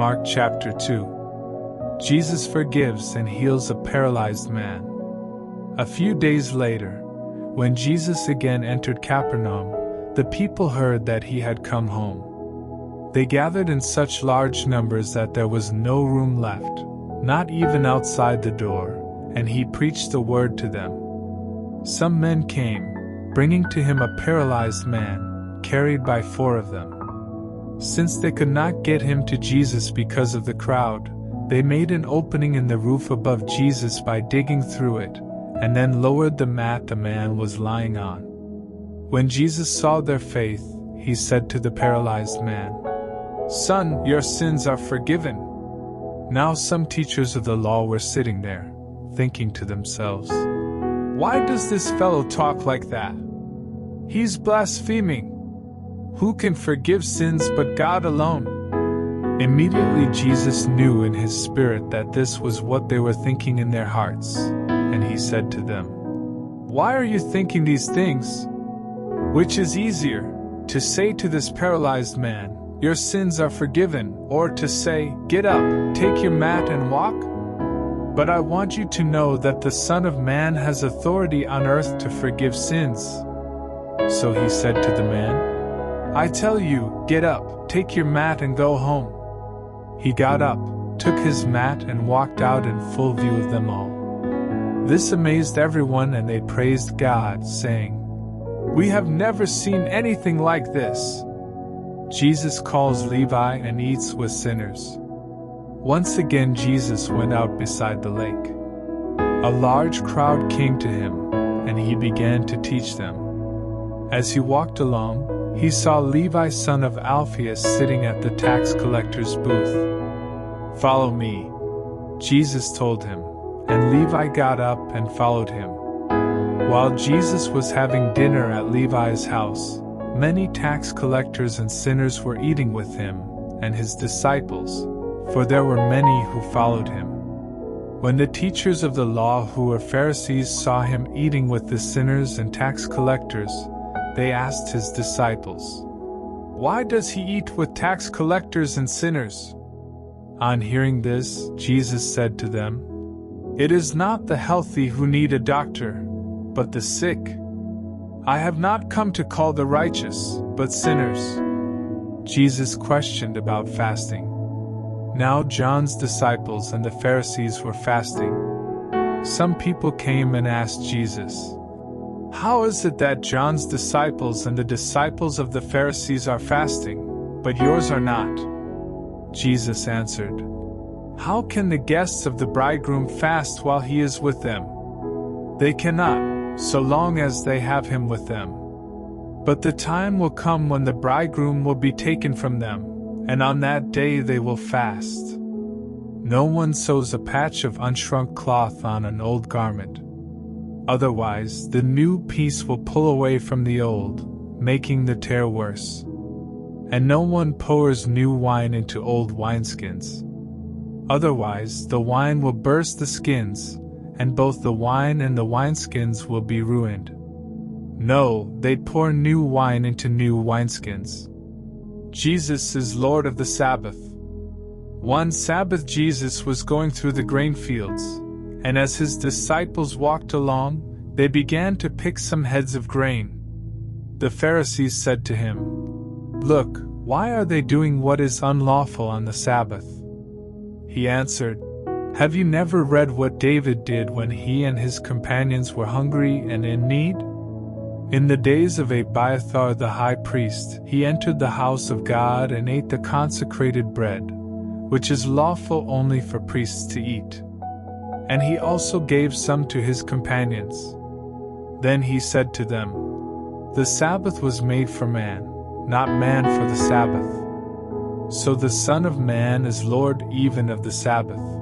Mark chapter 2. Jesus forgives and heals a paralyzed man. A few days later, when Jesus again entered Capernaum, the people heard that he had come home. They gathered in such large numbers that there was no room left, not even outside the door, and he preached the word to them. Some men came, bringing to him a paralyzed man, carried by 4 of them. Since they could not get him to Jesus because of the crowd, they made an opening in the roof above Jesus by digging through it, and then lowered the mat the man was lying on. When Jesus saw their faith, he said to the paralyzed man, "Son, your sins are forgiven." Now some teachers of the law were sitting there, thinking to themselves, "Why does this fellow talk like that? He's blaspheming. Who can forgive sins but God alone?" Immediately Jesus knew in his spirit that this was what they were thinking in their hearts, and he said to them, "Why are you thinking these things? Which is easier, to say to this paralyzed man, 'Your sins are forgiven,' or to say, 'Get up, take your mat and walk'? But I want you to know that the Son of Man has authority on earth to forgive sins." So he said to the man, "I tell you, get up, take your mat and go home." He got up, took his mat and walked out in full view of them all. This amazed everyone, and they praised God, saying, "We have never seen anything like this." Jesus calls Levi and eats with sinners. Once again Jesus went out beside the lake. A large crowd came to him, and he began to teach them. As he walked along, he saw Levi son of Alphaeus sitting at the tax collector's booth. "Follow me," Jesus told him, and Levi got up and followed him. While Jesus was having dinner at Levi's house, many tax collectors and sinners were eating with him and his disciples, for there were many who followed him. When the teachers of the law who were Pharisees saw him eating with the sinners and tax collectors, they asked his disciples, "Why does he eat with tax collectors and sinners?" On hearing this, Jesus said to them, "It is not the healthy who need a doctor, but the sick. I have not come to call the righteous, but sinners." Jesus questioned about fasting. Now John's disciples and the Pharisees were fasting. Some people came and asked Jesus, "How is it that John's disciples and the disciples of the Pharisees are fasting, but yours are not?" Jesus answered, "How can the guests of the bridegroom fast while he is with them? They cannot, so long as they have him with them. But the time will come when the bridegroom will be taken from them, and on that day they will fast. No one sews a patch of unshrunk cloth on an old garment. Otherwise, the new piece will pull away from the old, making the tear worse. And no one pours new wine into old wineskins. Otherwise, the wine will burst the skins, and both the wine and the wineskins will be ruined. No, they pour new wine into new wineskins." Jesus is Lord of the Sabbath. One Sabbath Jesus was going through the grain fields, and as his disciples walked along, they began to pick some heads of grain. The Pharisees said to him, "Look, why are they doing what is unlawful on the Sabbath?" He answered, "Have you never read what David did when he and his companions were hungry and in need? In the days of Abiathar the high priest, he entered the house of God and ate the consecrated bread, which is lawful only for priests to eat. And he also gave some to his companions. Then he said to them, 'The Sabbath was made for man, not man for the Sabbath. So the Son of Man is Lord even of the Sabbath.'